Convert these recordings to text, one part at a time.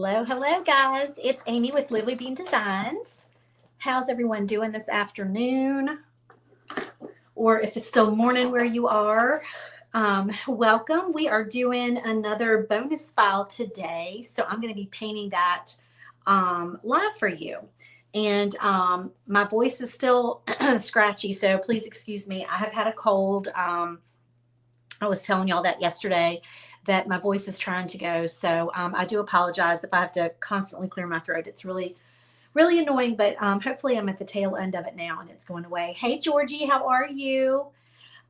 Hello, hello, guys. It's Amy with Lively Bean Designs. How's everyone doing this afternoon? Or if it's still morning where you are, welcome. We are doing another bonus file today. So I'm going to be painting that live for you. And my voice is still scratchy, so please excuse me. I have had a cold. I was telling y'all that yesterday, that my voice is trying to go. So I do apologize if I have to constantly clear my throat. It's really, really annoying, but hopefully I'm at the tail end of it now and it's going away. Hey, Georgie, how are you?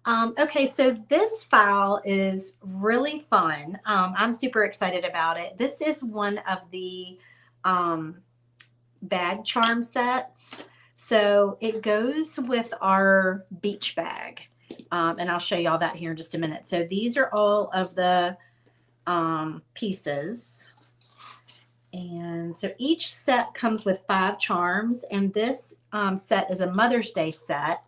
Okay, so this file is really fun. I'm super excited about it. This is one of the bag charm sets. So it goes with our beach bag. And I'll show y'all that here in just a minute. So these are all of the pieces. And so each set comes with 5 charms. And this set is a Mother's Day set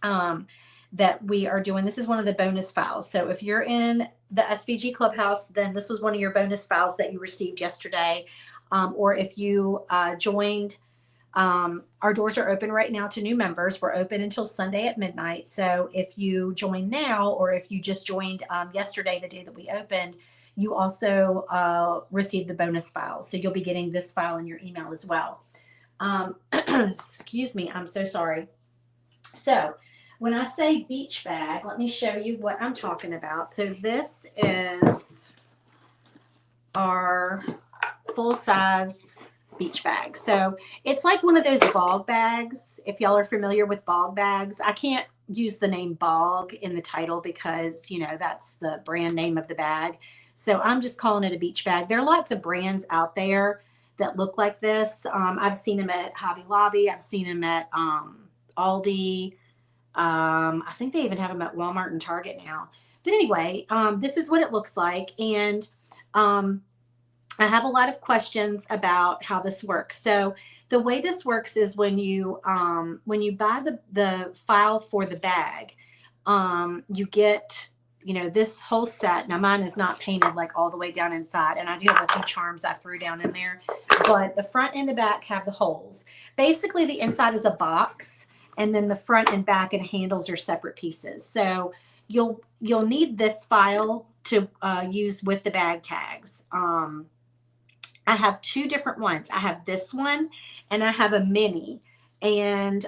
that we are doing. This is one of the bonus files. So if you're in the SVG Clubhouse, then this was one of your bonus files that you received yesterday. Or if you joined, our doors are open right now to new members. We're open until Sunday at midnight. So if you join now, or if you just joined yesterday, the day that we opened, you also received the bonus file. So you'll be getting this file in your email as well. Excuse me, I'm so sorry. So when I say beach bag, let me show you what I'm talking about. So this is our full-size beach bag. So it's like one of those bog bags. If y'all are familiar with bog bags, I can't use the name bog in the title because, you know, that's the brand name of the bag. So I'm just calling it a beach bag. There are lots of brands out there that look like this. I've seen them at Hobby Lobby. I've seen them at Aldi. I think they even have them at Walmart and Target now. But anyway, this is what it looks like. And I have a lot of questions about how this works. So the way this works is when you buy the file for the bag, you get, you know, this whole set. Now mine is not painted like all the way down inside, and I do have a few charms I threw down in there, but the front and the back have the holes. Basically the inside is a box, and then the front and back and handles are separate pieces. So you'll need this file to use with the bag tags. I have 2 different ones. I have this one and I have a mini. And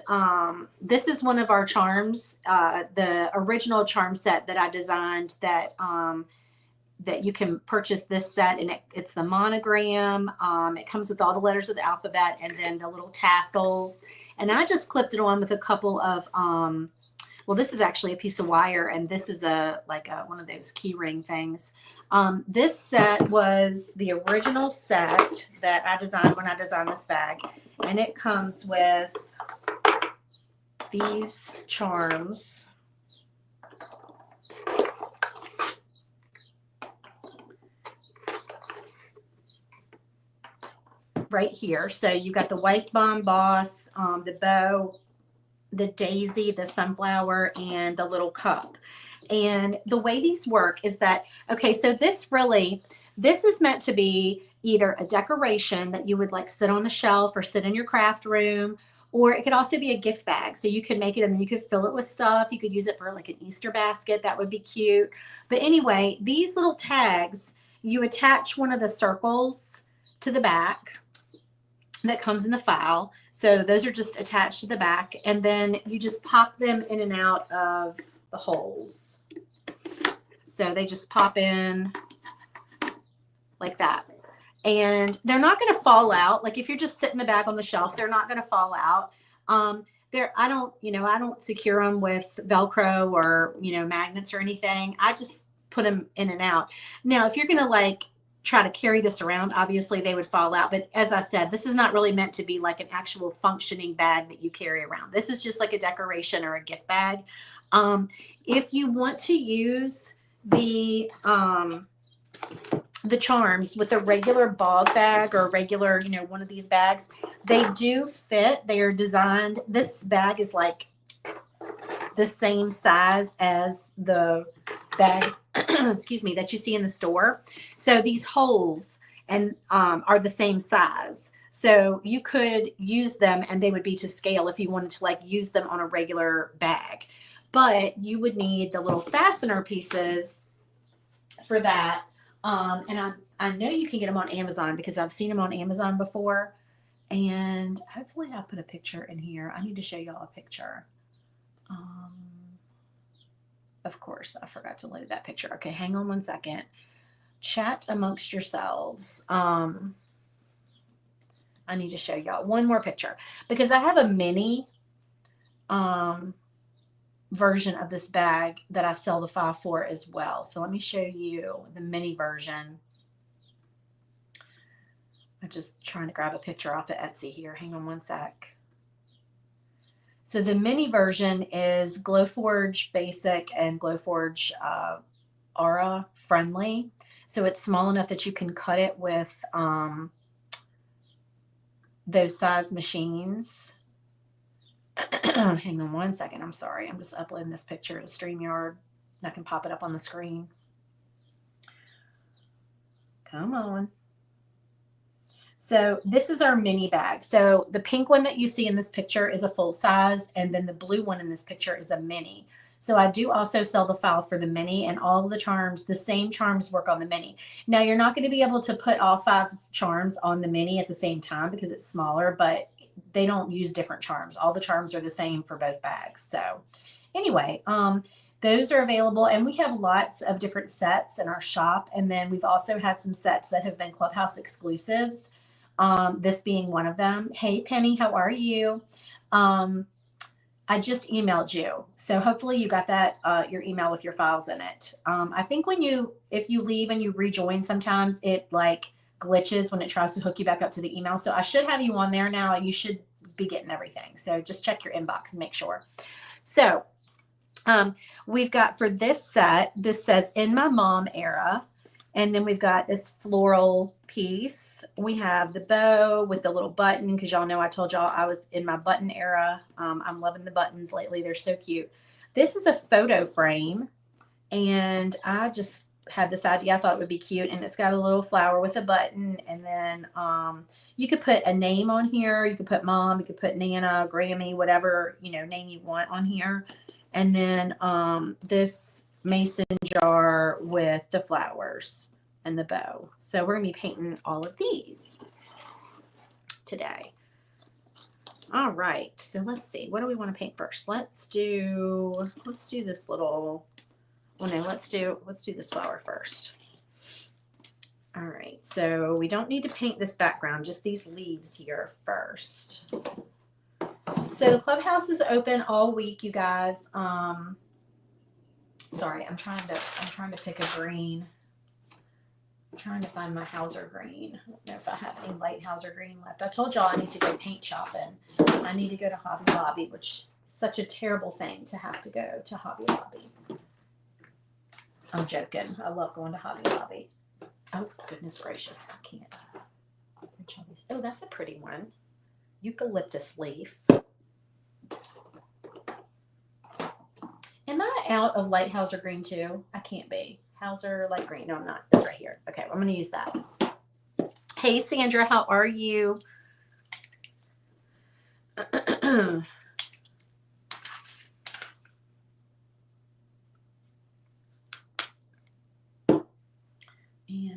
this is one of our charms, the original charm set that I designed that that you can purchase this set, and it's the monogram. It comes with all the letters of the alphabet and then the little tassels. And I just clipped it on with a couple of, well, this is actually a piece of wire, and this is one of those key ring things. This set was the original set that I designed when I designed this bag, and it comes with these charms. Right here. So you got the wife bomb boss, the bow, the daisy, the sunflower, and the little cup. And the way these work is that, okay, so this is meant to be either a decoration that you would like sit on the shelf or sit in your craft room, or it could also be a gift bag. So you could make it and then you could fill it with stuff. You could use it for like an Easter basket. That would be cute. But anyway, these little tags, you attach one of the circles to the back that comes in the file. So those are just attached to the back, and then you just pop them in and out of the holes. So they just pop in like that. And they're not going to fall out. Like if you're just sitting the bag on the shelf, they're not going to fall out. I don't secure them with Velcro or, magnets or anything. I just put them in and out. Now, if you're going to try to carry this around, obviously they would fall out. But as I said, this is not really meant to be like an actual functioning bag that you carry around. This is just like a decoration or a gift bag. If you want to use the charms with a regular bog bag or regular, one of these bags, they do fit. They are designed. This bag is like the same size as the bags, excuse me, that you see in the store. So these holes and are the same size. So you could use them and they would be to scale if you wanted to like use them on a regular bag. But you would need the little fastener pieces for that. And I know you can get them on Amazon because I've seen them on Amazon before. And hopefully I'll put a picture in here. I need to show y'all a picture. Of course, I forgot to load that picture. Okay, hang on one second. Chat amongst yourselves. I need to show y'all one more picture because I have a mini version of this bag that I sell the file for as well. So let me show you the mini version. I'm just trying to grab a picture off of Etsy here. Hang on one sec. So the mini version is Glowforge Basic and Glowforge Aura friendly. So it's small enough that you can cut it with those size machines. Hang on one second. I'm sorry. I'm just uploading this picture to StreamYard. I can pop it up on the screen. Come on. So this is our mini bag. So the pink one that you see in this picture is a full size, and then the blue one in this picture is a mini. So I do also sell the file for the mini, and all of the charms, the same charms work on the mini. Now you're not going to be able to put all 5 charms on the mini at the same time because it's smaller, but they don't use different charms. All the charms are the same for both bags. So anyway, those are available, and we have lots of different sets in our shop. And then we've also had some sets that have been Clubhouse exclusives. This being one of them. Hey, Penny, how are you? I just emailed you. So hopefully you got that, your email with your files in it. I think if you leave and you rejoin, sometimes it like glitches when it tries to hook you back up to the email. So I should have you on there now. You should be getting everything. So just check your inbox and make sure. So we've got for this set, this says in my mom era. And then we've got this floral piece. We have the bow with the little button because y'all know I told y'all I was in my button era. I'm loving the buttons lately. They're so cute. This is a photo frame, and I just had this idea. I thought it would be cute, and it's got a little flower with a button, and then you could put a name on here. You could put mom, you could put Nana, Grammy, whatever name you want on here, and then this mason jar with the flowers and the bow. So we're gonna be painting all of these today. All right, so let's see, what do we want to paint first? Let's do this little, well, no, let's do this flower first. All right, so we don't need to paint this background, just these leaves here first. So the clubhouse is open all week, you guys. Sorry, I'm trying to pick a green. I'm trying to find my Hauser green. I don't know if I have any light Hauser green left. I told y'all I need to go paint shopping. I need to go to Hobby Lobby, which is such a terrible thing to have to go to Hobby Lobby. I'm joking. I love going to Hobby Lobby. Oh, goodness gracious. I can't. Oh, that's a pretty one. Eucalyptus leaf. Am I out of light Hauser green too? I can't be. Hauser light green. No, I'm not. It's right here. Okay, I'm going to use that. Hey, Sandra, how are you? And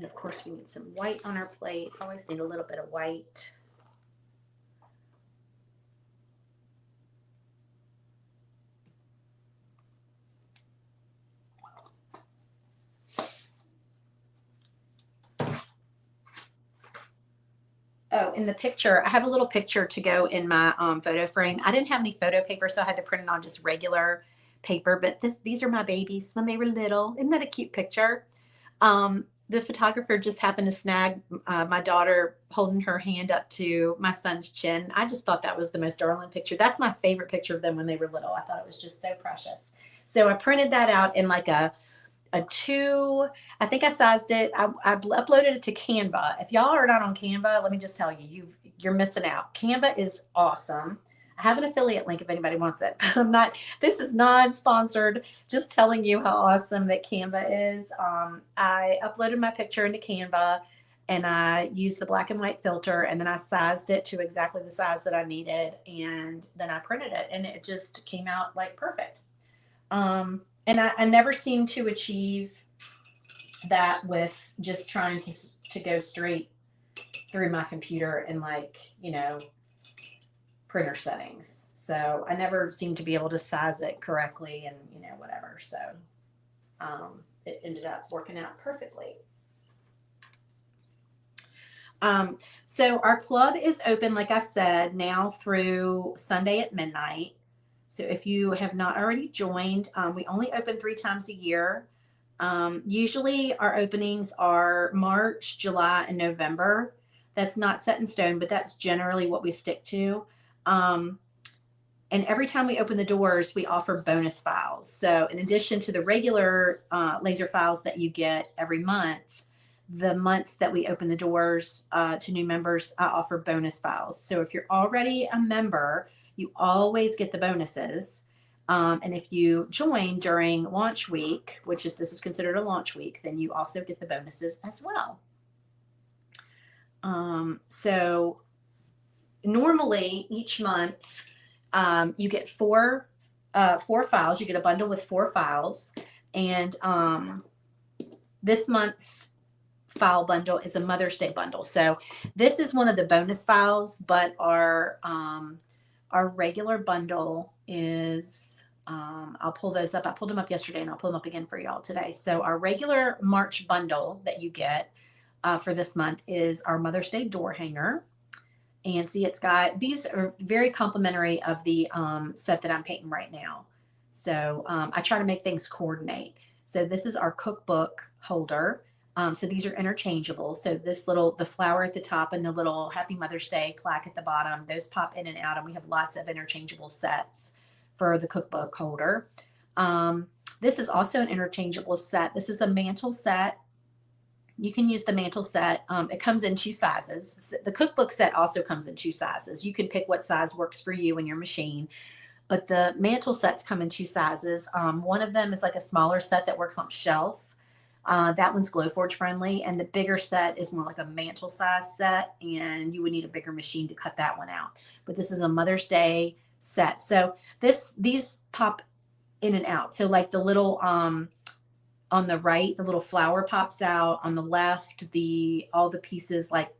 of course, we need some white on our plate. Always need a little bit of white. Oh, in the picture, I have a little picture to go in my photo frame. I didn't have any photo paper, so I had to print it on just regular paper. But these are my babies when they were little. Isn't that a cute picture? The photographer just happened to snag my daughter holding her hand up to my son's chin. I just thought that was the most darling picture. That's my favorite picture of them when they were little. I thought it was just so precious. So I printed that out in like a 2, I think I sized it. I uploaded it to Canva. If y'all are not on Canva, let me just tell you, you're missing out. Canva is awesome. I have an affiliate link if anybody wants it. This is non-sponsored, just telling you how awesome that Canva is. I uploaded my picture into Canva, and I used the black and white filter, and then I sized it to exactly the size that I needed, and then I printed it, and it just came out like perfect. And I never seem to achieve that with just trying to go straight through my computer and like, printer settings. So I never seem to be able to size it correctly and, whatever. So it ended up working out perfectly. So our club is open, like I said, now through Sunday at midnight. So if you have not already joined, we only open 3 times a year. Usually our openings are March, July, and November. That's not set in stone, but that's generally what we stick to. And every time we open the doors, we offer bonus files. So in addition to the regular laser files that you get every month, the months that we open the doors to new members, I offer bonus files. So if you're already a member, you always get the bonuses. And if you join during launch week, this is considered a launch week, then you also get the bonuses as well. So normally each month, you get four files. You get a bundle with 4 files. And this month's file bundle is a Mother's Day bundle. So this is one of the bonus files, but our regular bundle is, I'll pull those up. I pulled them up yesterday and I'll pull them up again for y'all today. So our regular March bundle that you get for this month is our Mother's Day door hanger. And see, these are very complimentary of the set that I'm painting right now. So I try to make things coordinate. So this is our cookbook holder. So these are interchangeable. So the flower at the top and the little Happy Mother's Day plaque at the bottom, those pop in and out. And we have lots of interchangeable sets for the cookbook holder. This is also an interchangeable set. This is a mantle set. You can use the mantle set. It comes in 2 sizes. The cookbook set also comes in 2 sizes. You can pick what size works for you and your machine. But the mantle sets come in 2 sizes. One of them is like a smaller set that works on shelf. That one's Glowforge friendly. And the bigger set is more like a mantle size set. And you would need a bigger machine to cut that one out. But this is a Mother's Day set. So these pop in and out. So like the little... on the right, the little flower pops out. On the left, all the pieces like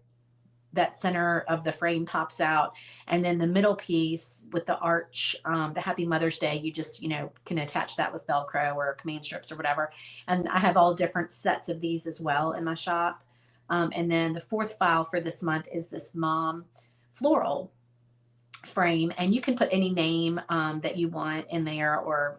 that center of the frame pops out. And then the middle piece with the arch, the Happy Mother's Day, you just, can attach that with Velcro or command strips or whatever. And I have all different sets of these as well in my shop. And then the 4th file for this month is this mom floral frame. And you can put any name that you want in there, or,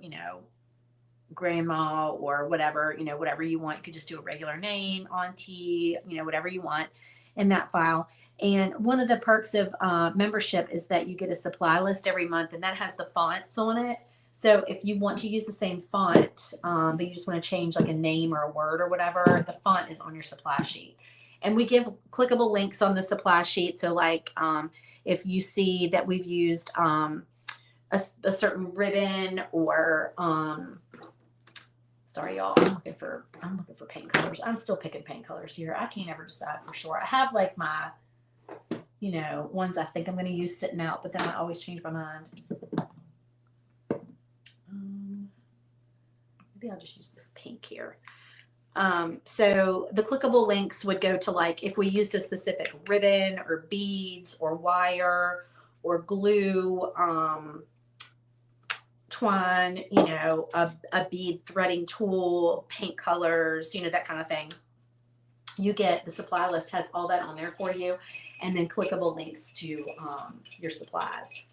grandma or whatever, whatever you want. You could just do a regular name, auntie, whatever you want in that file. And one of the perks of membership is that you get a supply list every month, and that has the fonts on it. So if you want to use the same font, but you just want to change like a name or a word or whatever, the font is on your supply sheet. And we give clickable links on the supply sheet. So like if you see that we've used a certain ribbon or sorry, y'all. I'm looking for paint colors. I'm still picking paint colors here. I can't ever decide for sure. I have like my, ones I think I'm going to use sitting out, but then I always change my mind. Maybe I'll just use this pink here. So the clickable links would go to like if we used a specific ribbon or beads or wire or glue, twine, a bead threading tool, paint colors, that kind of thing. You get the supply list has all that on there for you, and then clickable links to your supplies.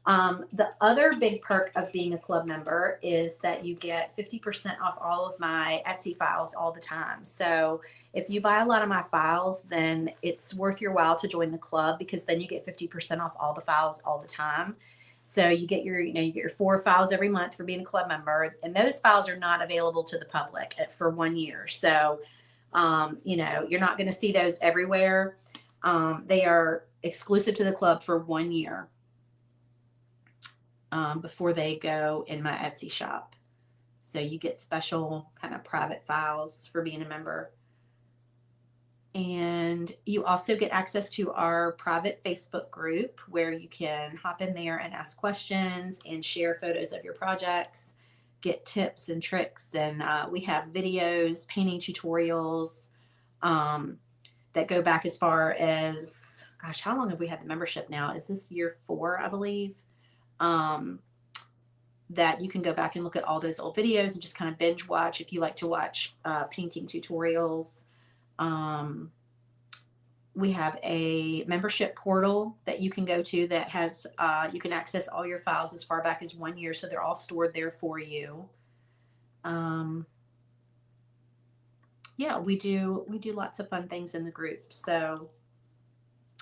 The other big perk of being a club member is that you get 50% off all of my Etsy files all the time. So if you buy a lot of my files, then it's worth your while to join the club, because then you get 50% off all the files all the time. So you get your 4 files every month for being a club member, and those files are not available to the public for 1 year. So, you're not going to see those everywhere. They are exclusive to the club for 1 year before they go in my Etsy shop. So you get special kind of private files for being a member. And you also get access to our private Facebook group where you can hop in there and ask questions and share photos of your projects, get tips and tricks. And we have videos, painting tutorials um, that go back as far as, gosh, how long have we had the membership now? Is this year 4, I believe? That you can go back and look at all those old videos and just kind of binge watch if you like to watch painting tutorials. We have a membership portal that you can go to that has you can access all your files as far back as 1 year, so they're all stored there for you. Yeah, we do lots of fun things in the group. So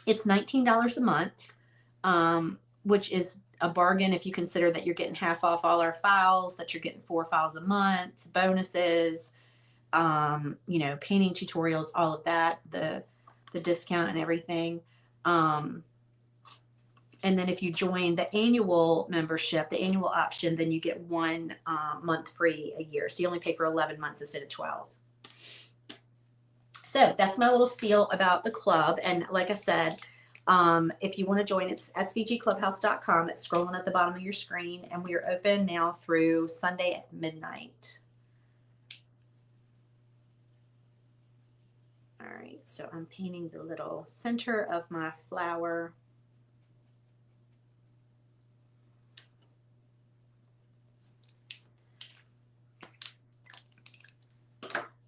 it's $19 a month, which is a bargain if you consider that you're getting half off all our files, that you're getting 4 files a month, bonuses, painting tutorials, all of that, the discount and everything. And then if you join the annual membership, the annual option, then you get 1 month free a year. So you only pay for 11 months instead of 12. So that's my little spiel about the club. And like I said, if you want to join, it's svgclubhouse.com. It's scrolling at the bottom of your screen. And we are open now through Sunday at midnight. All right, so I'm painting the little center of my flower.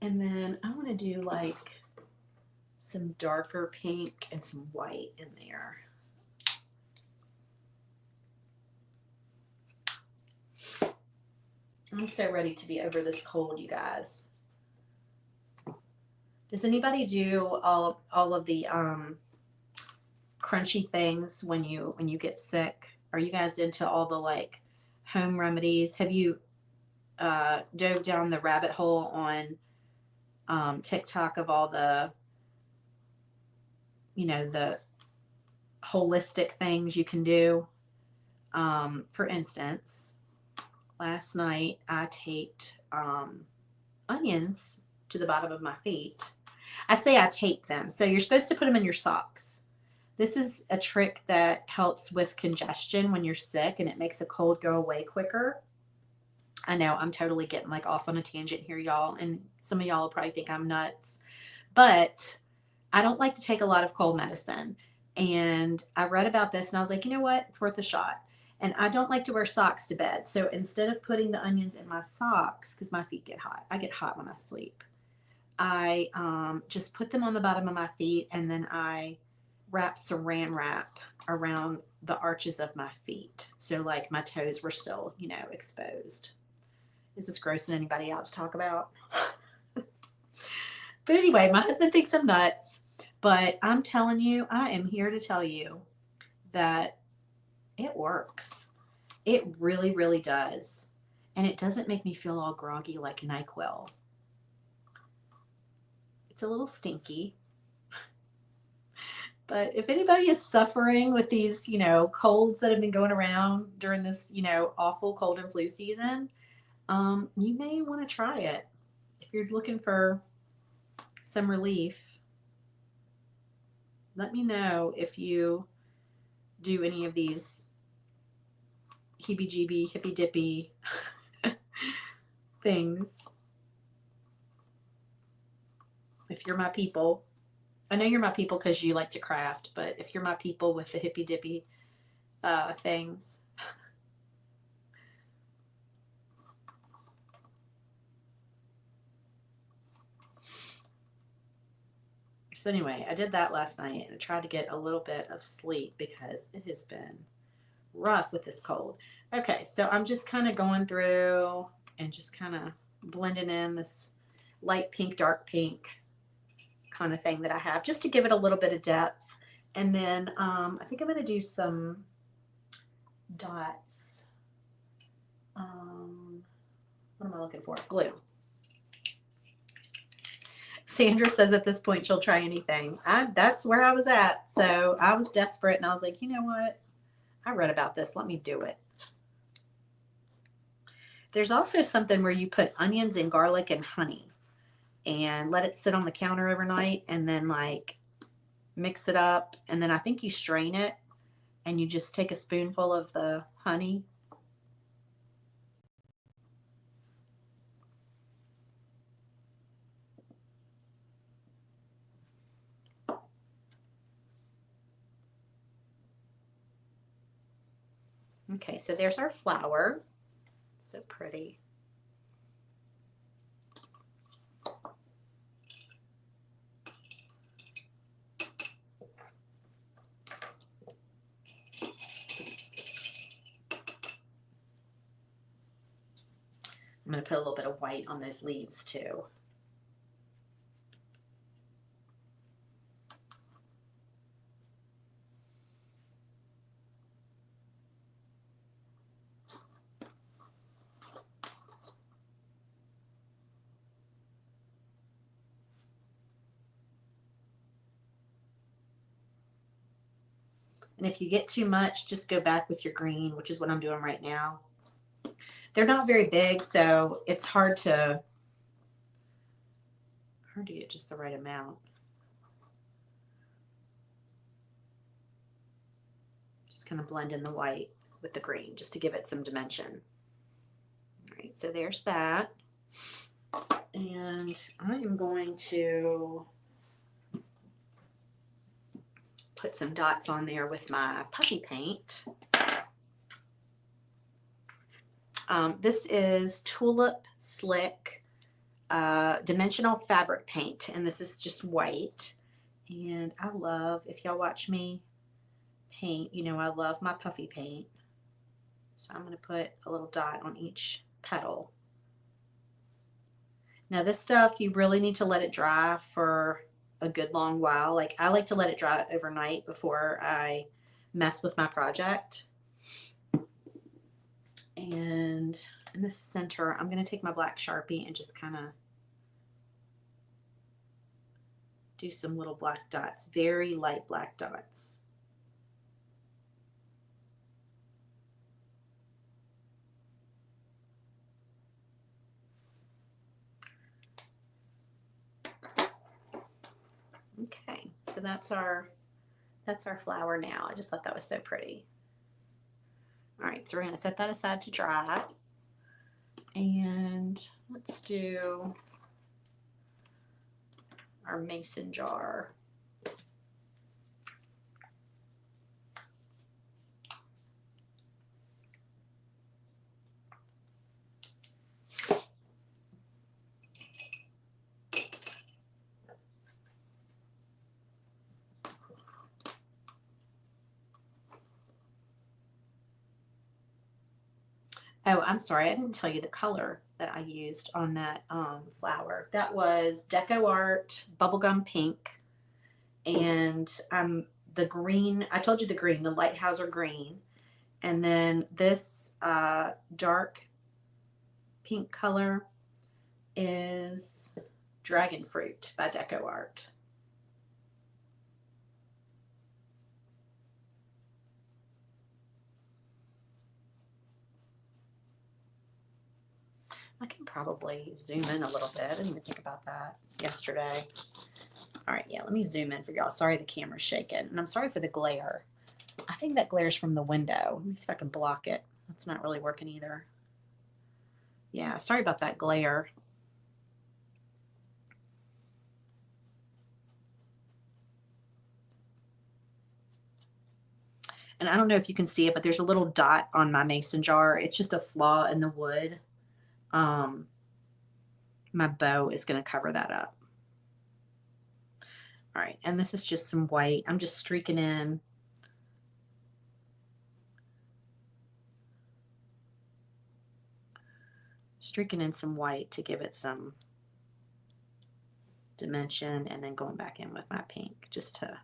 And then I want to do like some darker pink and some white in there. I'm so ready to be over this cold, you guys. Does anybody do all of the crunchy things when you get sick? Are you guys into all the like home remedies? Have you dove down the rabbit hole on TikTok of all the the holistic things you can do? For instance, last night I taped onions to the bottom of my feet. I say I tape them. So you're supposed to put them in your socks. This is a trick that helps with congestion when you're sick, and it makes a cold go away quicker. I know I'm totally getting like off on a tangent here, y'all, and some of y'all will probably think I'm nuts, but I don't like to take a lot of cold medicine. And I read about this and I was like, you know what? It's worth a shot. And I don't like to wear socks to bed. So instead of putting the onions in my socks, because my feet get hot, I get hot when I sleep, I just put them on the bottom of my feet, and then I wrap saran wrap around the arches of my feet. So like my toes were still, exposed. Is this grossing anybody out to talk about? But anyway, my husband thinks I'm nuts, but I'm telling you, I am here to tell you that it works. It really, really does. And it doesn't make me feel all groggy like NyQuil. It's a little stinky. But if anybody is suffering with these, colds that have been going around during this, awful cold and flu season, you may want to try it. If you're looking for some relief, let me know if you do any of these heebie-jeebie, hippy-dippy things. If you're my people, I know you're my people because you like to craft, but if you're my people with the hippy-dippy things, so anyway, I did that last night and I tried to get a little bit of sleep because it has been rough with this cold. Okay, so I'm just kind of going through and just kind of blending in this light pink, dark pink kind of thing that I have just to give it a little bit of depth. And then I think I'm going to do some dots. What am I looking for? Glue. Sandra says at this point she'll try anything. That's where I was at. So I was desperate and I was like, you know what? I read about this. Let me do it. There's also something where you put onions and garlic and honey. and let it sit on the counter overnight, and then like mix it up. And then I think you strain it and you just take a spoonful of the honey. Okay, so there's our flour. So pretty. I'm going to put a little bit of white on those leaves too. And if you get too much, just go back with your green, which is what I'm doing right now. They're not very big, so it's hard to get just the right amount. Just kind of blend in the white with the green just to give it some dimension. All right, so there's that. And I am going to put some dots on there with my puffy paint. This is Tulip Slick dimensional fabric paint, and this is just white. And I love, if y'all watch me paint, you know I love my puffy paint. So I'm going to put a little dot on each petal. Now this stuff, you really need to let it dry for a good long while. Like I like to let it dry overnight before I mess with my project. And in the center, I'm going to take my black Sharpie and just kind of do some little black dots, very light black dots. Okay, so that's our flower now. I just thought that was so pretty. All right, so we're going to set that aside to dry. And let's do our mason jar. Oh, I'm sorry, I didn't tell you the color that I used on that flower. That was Deco Art Bubblegum Pink. And the green, I told you the green, the Lighthouser green. And then this dark pink color is Dragon Fruit by Deco Art. I can probably zoom in a little bit. I didn't even think about that yesterday. All right, yeah, let me zoom in for y'all. Sorry the camera's shaking, and I'm sorry for the glare. I think that glare's from the window. Let me see if I can block it. That's not really working either. Yeah, sorry about that glare. And I don't know if you can see it, but there's a little dot on my mason jar. It's just a flaw in the wood. My bow is going to cover that up. All right, and this is just some white. I'm just streaking in. Streaking in some white to give it some dimension, and then going back in with my pink just to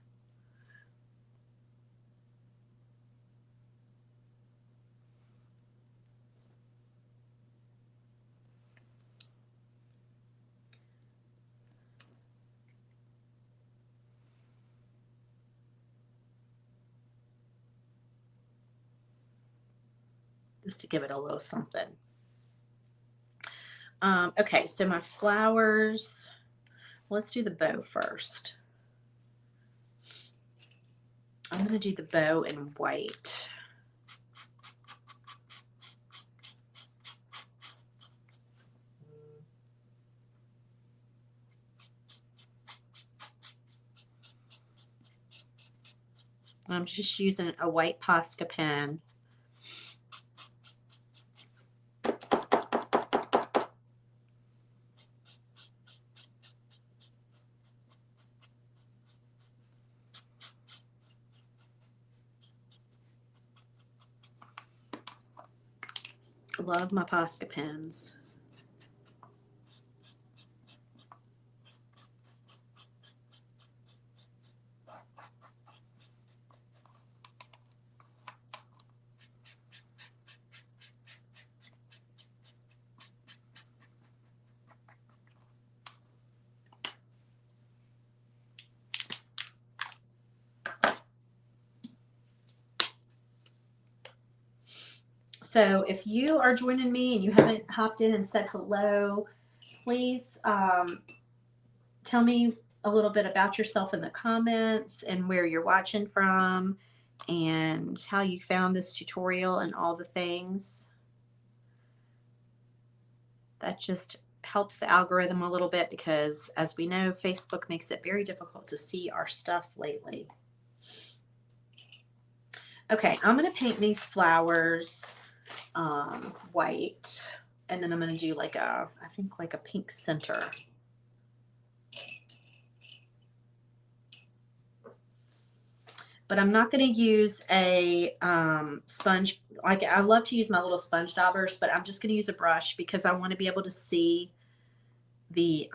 give it a little something. Okay, so my flowers let's do the bow first. I'm going to do the bow in white. I'm just using a white Posca pen. Love my Posca pens. So if you are joining me and you haven't hopped in and said hello, please tell me a little bit about yourself in the comments and where you're watching from and how you found this tutorial and all the things. That just helps the algorithm a little bit because, as we know, Facebook makes it very difficult to see our stuff lately. Okay, I'm going to paint these flowers white, and then I'm going to do like a, I think like a pink center. But I'm not going to use a sponge. Like, I love to use my little sponge daubers, but I'm just going to use a brush because I want to be able to see the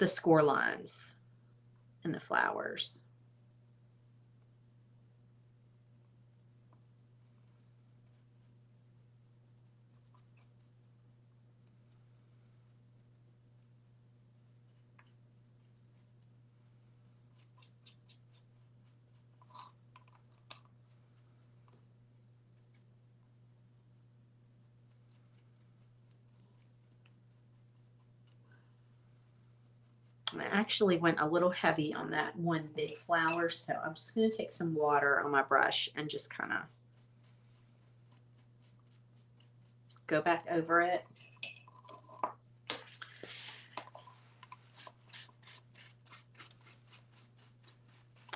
score lines in the flowers. I actually went a little heavy on that one big flower, so I'm just going to take some water on my brush and just kind of go back over it.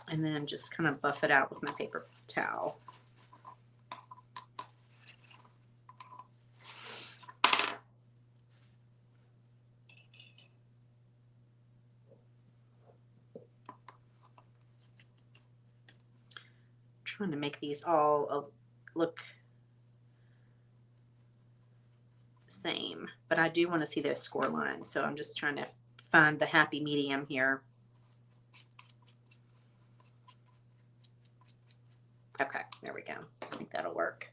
And then just kind of buff it out with my paper towel. Trying to make these all look the same, but I do want to see those score lines, so I'm just trying to find the happy medium here. Okay, there we go. I think that'll work.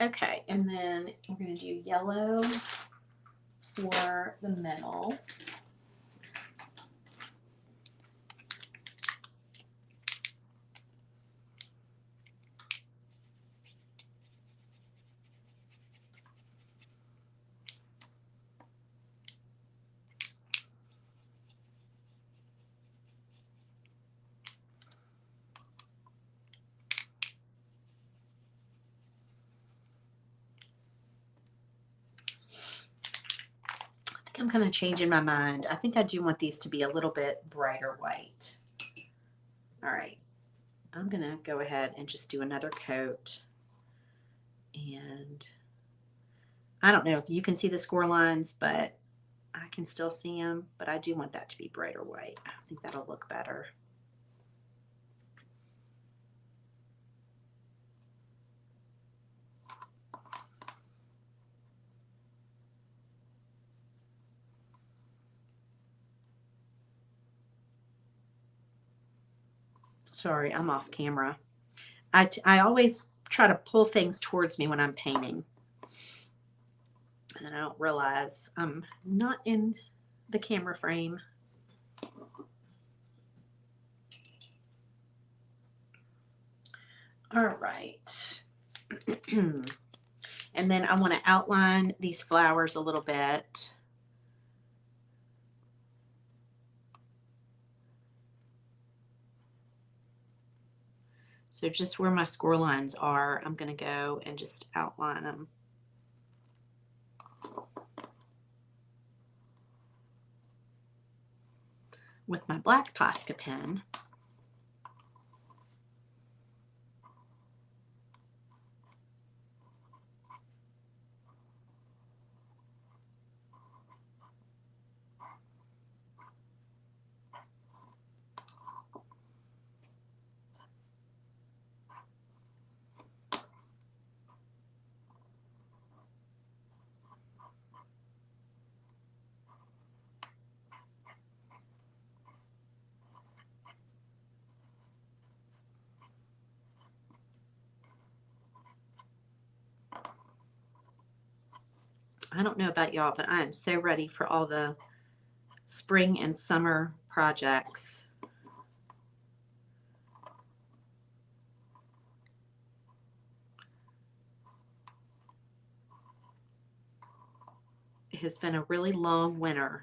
Okay, and then we're going to do yellow for the middle. I'm kind of changing my mind. I think I do want these to be a little bit brighter white. All right, I'm going to go ahead and just do another coat. And I don't know if you can see the score lines, but I can still see them. But I do want that to be brighter white. I think that'll look better. Sorry, I'm off camera. I always try to pull things towards me when I'm painting. And I don't realize I'm not in the camera frame. All right. And then I want to outline these flowers a little bit. So just where my score lines are, I'm going to go and just outline them. With my black Posca pen. I don't know about y'all, but I am so ready for all the spring and summer projects. It has been a really long winter.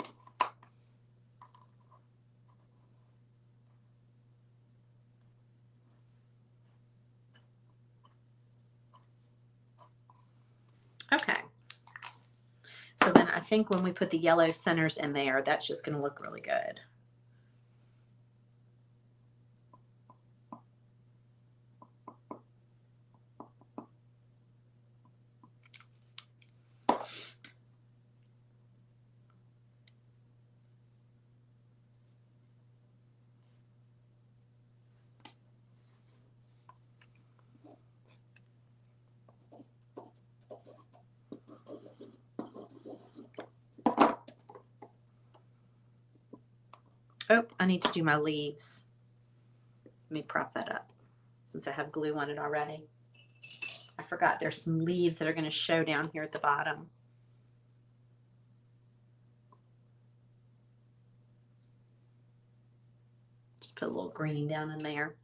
Okay. So then I think when we put the yellow centers in there, that's just going to look really good. Oh, I need to do my leaves. Let me prop that up since I have glue on it already. I forgot there's some leaves that are going to show down here at the bottom. Just put a little green down in there.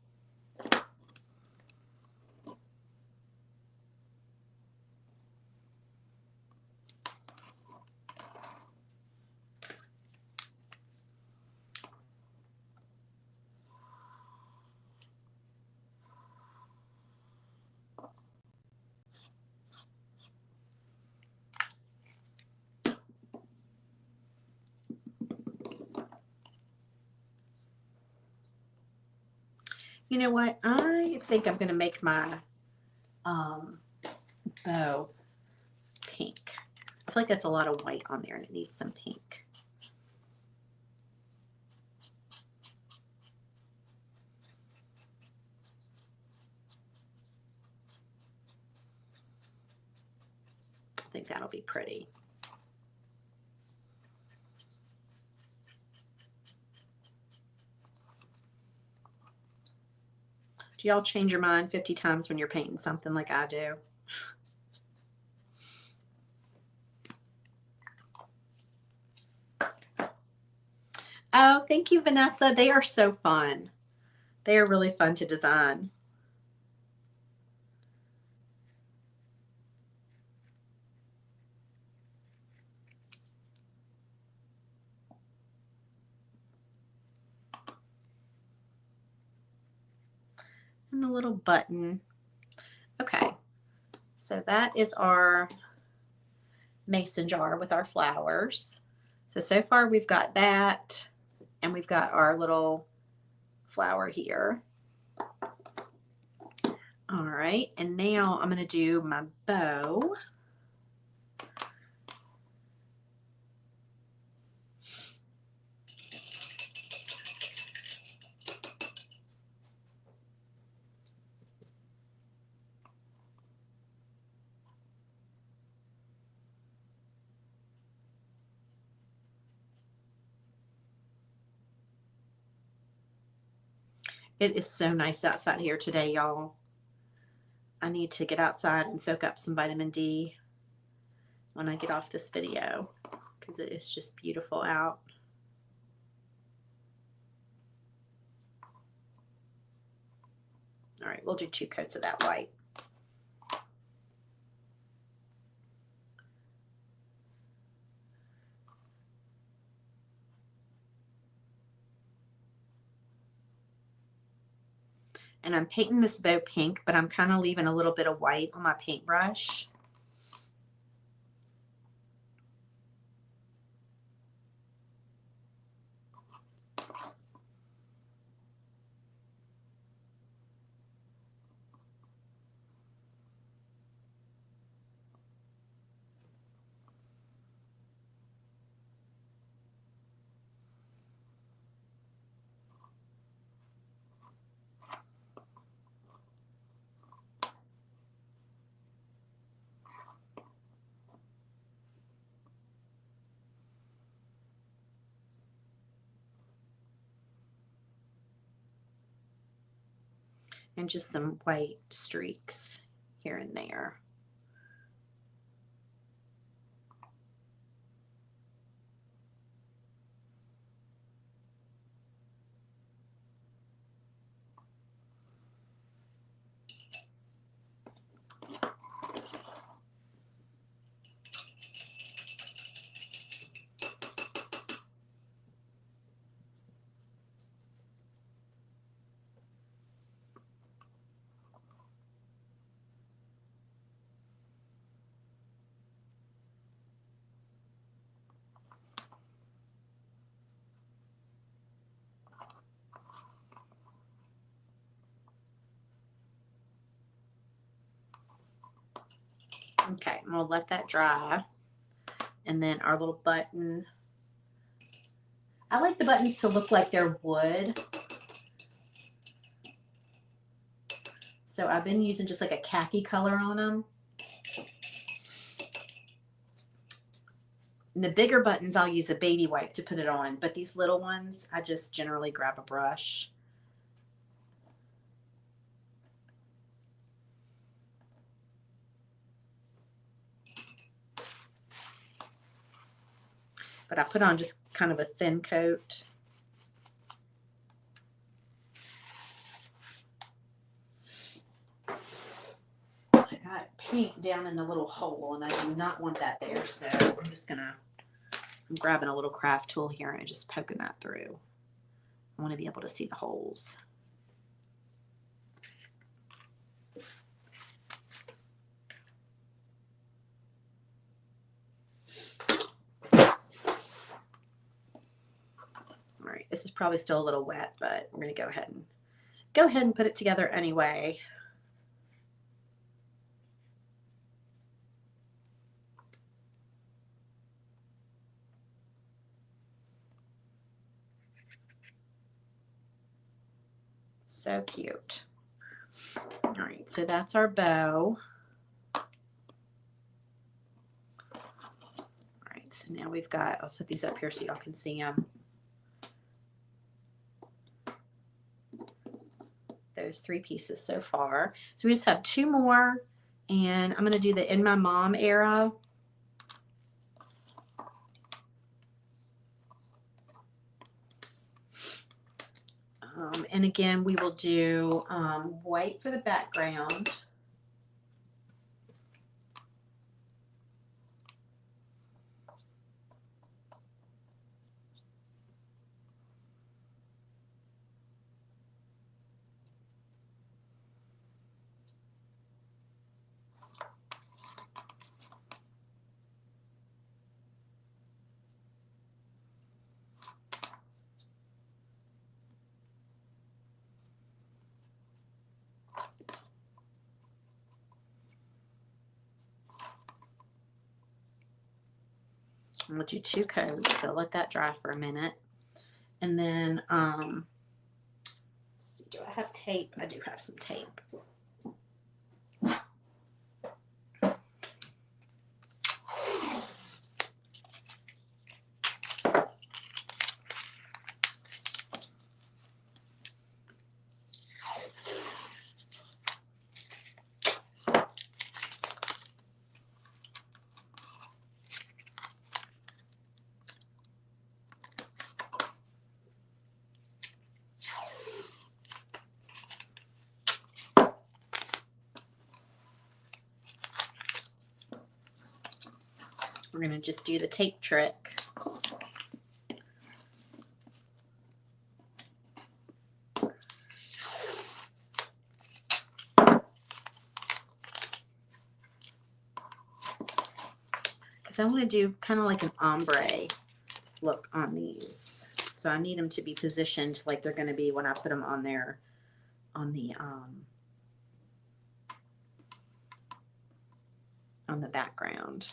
You know what? I think I'm going to make my bow pink. I feel like that's a lot of white on there and it needs some pink. I think that'll be pretty. Do y'all change your mind 50 times when you're painting something like I do? Oh, thank you, Vanessa. They are so fun. They are really fun to design. And the little button. Okay, so that is our mason jar with our flowers. So far we've got that, and we've got our little flower here. All right, and now I'm going to do my bow. It is so nice outside here today, y'all. I need to get outside and soak up some vitamin D when I get off this video because it is just beautiful out. All right, we'll do 2 coats of that white. And I'm painting this bow pink, but I'm kind of leaving a little bit of white on my paintbrush. And just some white streaks here and there. Okay, I'm gonna let that dry. And then our little button. I like the buttons to look like they're wood. So I've been using just like a khaki color on them. And the bigger buttons, I'll use a baby wipe to put it on. But these little ones, I just generally grab a brush. But I put on just kind of a thin coat. I got paint down in the little hole and I do not want that there. So I'm grabbing a little craft tool here and just poking that through. I want to be able to see the holes. All right, this is probably still a little wet, but we're going to go ahead and put it together anyway. So cute. All right, so that's our bow. All right, so now we've got, I'll set these up here so y'all can see them. Those 3 pieces so far. So we just have 2 more, and I'm going to do the In My Mom era. And again, we will do white for the background. And we'll do 2 coats, so let that dry for a minute. And then, let's see, do I have tape? I do have some tape. We're going to just do the tape trick. So I want to do kind of like an ombre look on these. So I need them to be positioned like they're going to be when I put them on there on the background.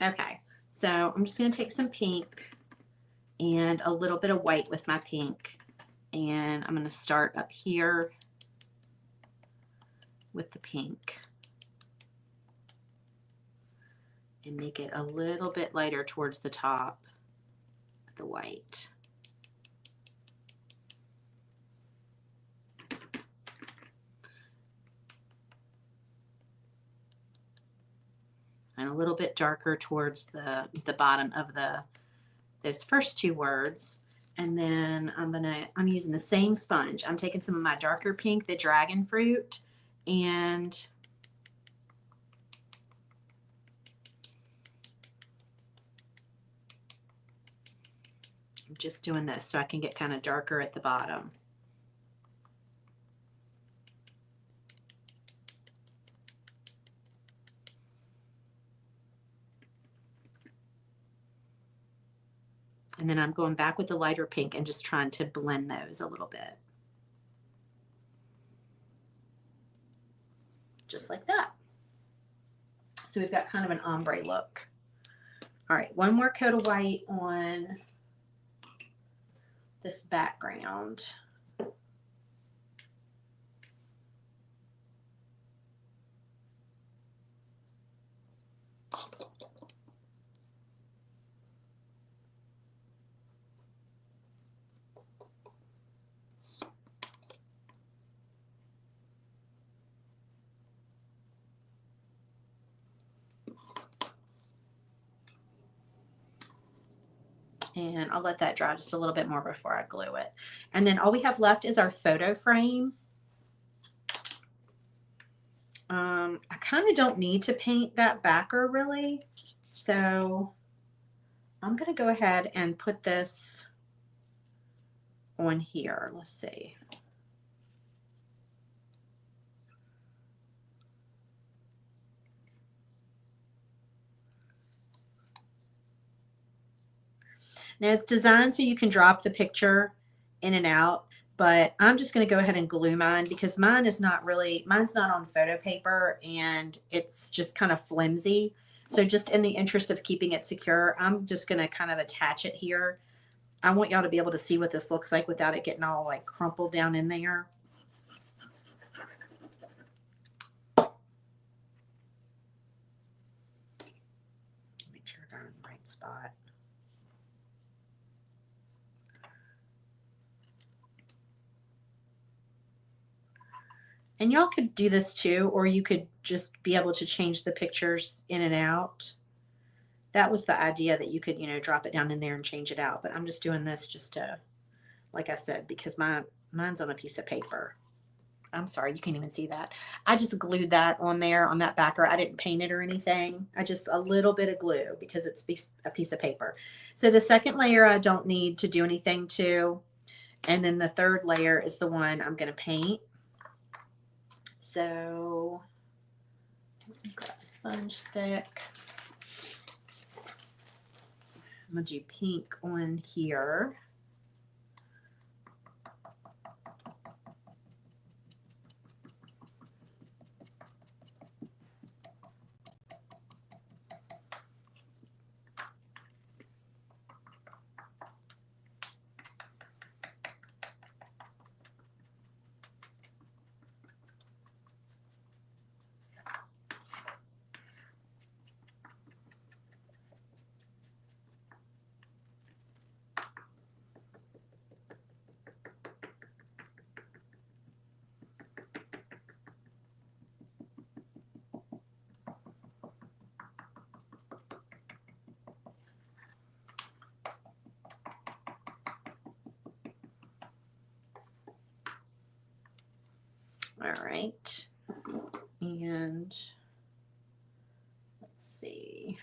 Okay, so I'm just going to take some pink and a little bit of white with my pink, and I'm going to start up here with the pink and make it a little bit lighter towards the top of the white. And a little bit darker towards the bottom of those first two words. And then I'm using the same sponge. I'm taking some of my darker pink, the dragon fruit, and I'm just doing this so I can get kind of darker at the bottom. And then I'm going back with the lighter pink and just trying to blend those a little bit. Just like that. So we've got kind of an ombre look. All right, one more coat of white on this background. And I'll let that dry just a little bit more before I glue it. And then all we have left is our photo frame. I kind of don't need to paint that backer really. So I'm going to go ahead and put this on here. Let's see. Now it's designed so you can drop the picture in and out, but I'm just going to go ahead and glue mine because mine's not on photo paper and it's just kind of flimsy. So just in the interest of keeping it secure, I'm just going to kind of attach it here. I want y'all to be able to see what this looks like without it getting all like crumpled down in there. Make sure I got it in the right spot. And y'all could do this too, or you could just be able to change the pictures in and out. That was the idea, that you could, drop it down in there and change it out. But I'm just doing this just to, like I said, because mine's on a piece of paper. I'm sorry, you can't even see that. I just glued that on there on that backer. I didn't paint it or anything. I just a little bit of glue because it's a piece of paper. So the second layer I don't need to do anything to. And then the third layer is the one I'm going to paint. So let me grab a sponge stick. I'm going to do pink on here. All right. And let's see.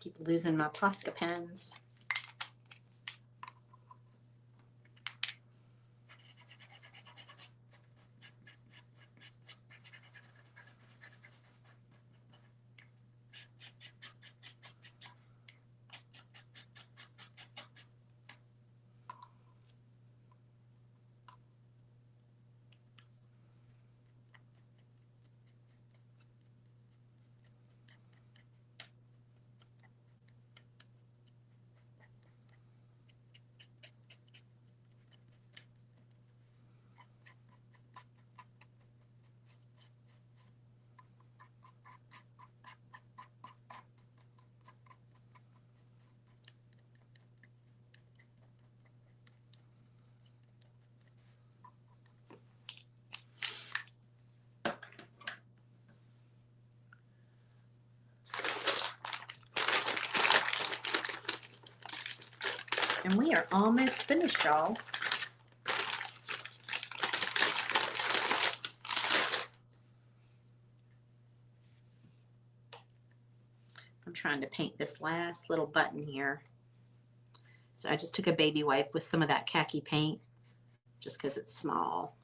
Keep losing my Posca pens. And we are almost finished, y'all. I'm trying to paint this last little button here. So I just took a baby wipe with some of that khaki paint just because it's small.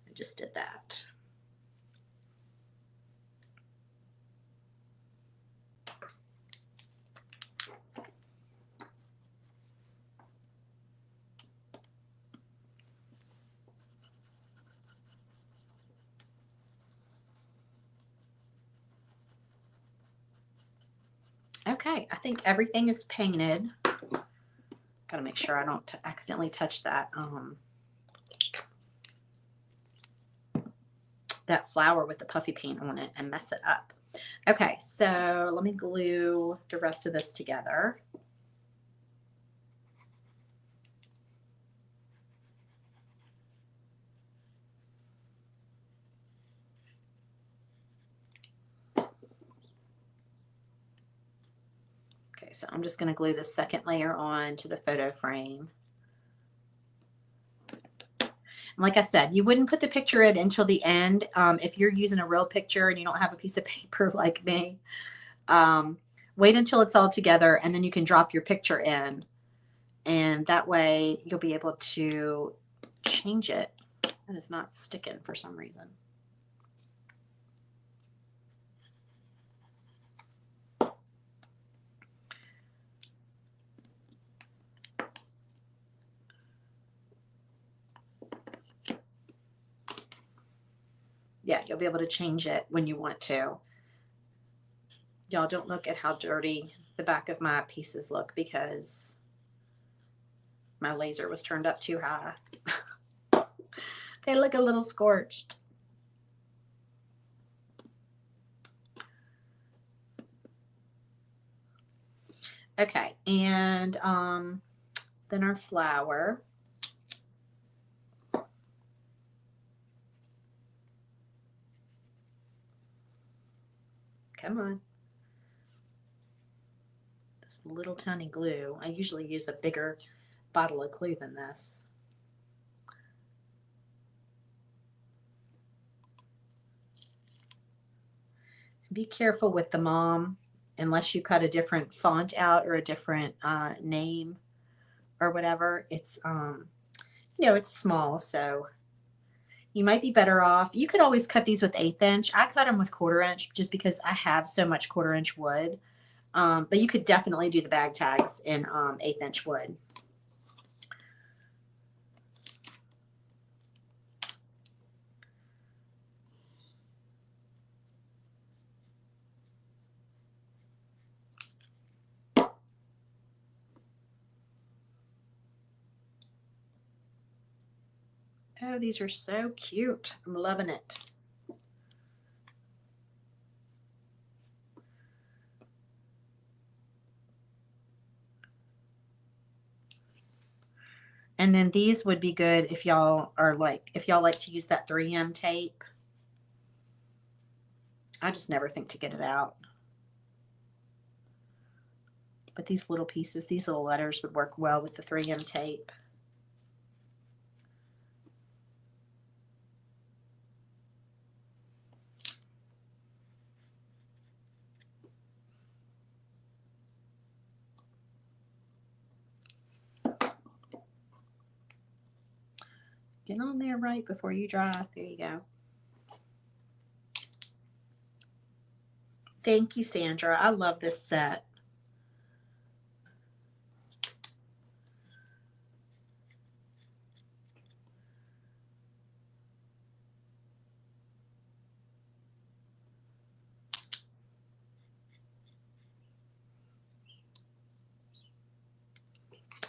I just did that. Okay, I think everything is painted. Gotta make sure I don't accidentally touch that that flower with the puffy paint on it and mess it up. Okay, so let me glue the rest of this together. Okay, so I'm just going to glue the second layer on to the photo frame. And like I said, you wouldn't put the picture in until the end. If you're using a real picture and you don't have a piece of paper like me, wait until it's all together and then you can drop your picture in. And that way you'll be able to change it. And it's not sticking for some reason. Yeah, you'll be able to change it when you want to. Y'all don't look at how dirty the back of my pieces look because my laser was turned up too high. They look a little scorched. Okay, and then our flower. Come on. This little tiny glue. I usually use a bigger bottle of glue than this. Be careful with the mom, unless you cut a different font out or a different name or whatever. It's it's small, so you might be better off. You could always cut these with 1/8 inch. I cut them with 1/4 inch just because I have so much 1/4 inch wood. But you could definitely do the bag tags in 1/8 inch wood. Oh, these are so cute. I'm loving it. And then these would be good if y'all like to use that 3M tape. I just never think to get it out. But these little pieces, these little letters would work well with the 3M tape. Get on there right before you dry. There you go. Thank you, Sandra. I love this set.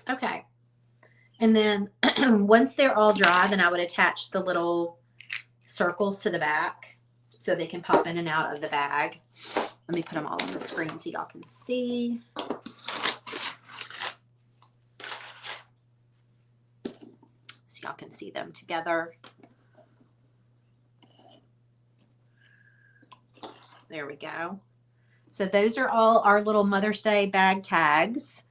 Okay. And then once they're all dry, then I would attach the little circles to the back so they can pop in and out of the bag. Let me put them all on the screen so y'all can see. So y'all can see them together. There we go. So those are all our little Mother's Day bag tags.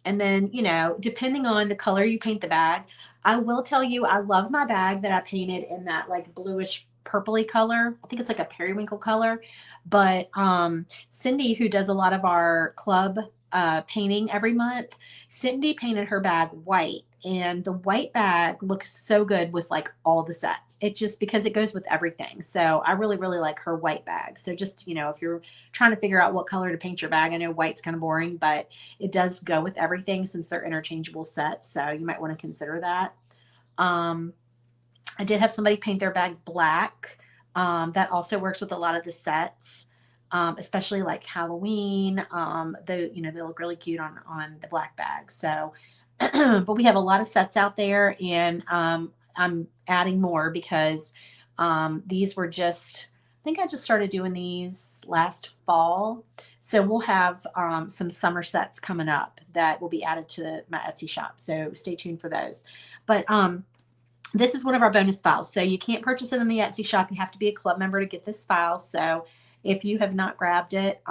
And then, you know, depending on the color you paint the bag, I will tell you, I love my bag that I painted in that like bluish purpley color. I think it's like a periwinkle color. But Cindy, who does a lot of our club painting every month, Cindy painted her bag white. And the white bag looks so good with like all the sets. It just, because it goes with everything. So I really, really like her white bag. So just, you know, if you're trying to figure out what color to paint your bag, I know white's kind of boring, but it does go with everything since they're interchangeable sets. So you might want to consider that. I did have somebody paint their bag black. That also works with a lot of the sets. Especially like Halloween, they look really cute on the black bag. So, but we have a lot of sets out there, and I'm adding more because these were just, I think I just started doing these last fall. So we'll have some summer sets coming up that will be added to my Etsy shop. So stay tuned for those. But this is one of our bonus files. So you can't purchase it in the Etsy shop. You have to be a club member to get this file. So if you have not grabbed it,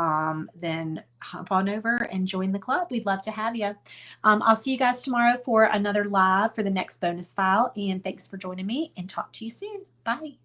then hop on over and join the club. We'd love to have you. I'll see you guys tomorrow for another live for the next bonus file. And thanks for joining me, and talk to you soon. Bye.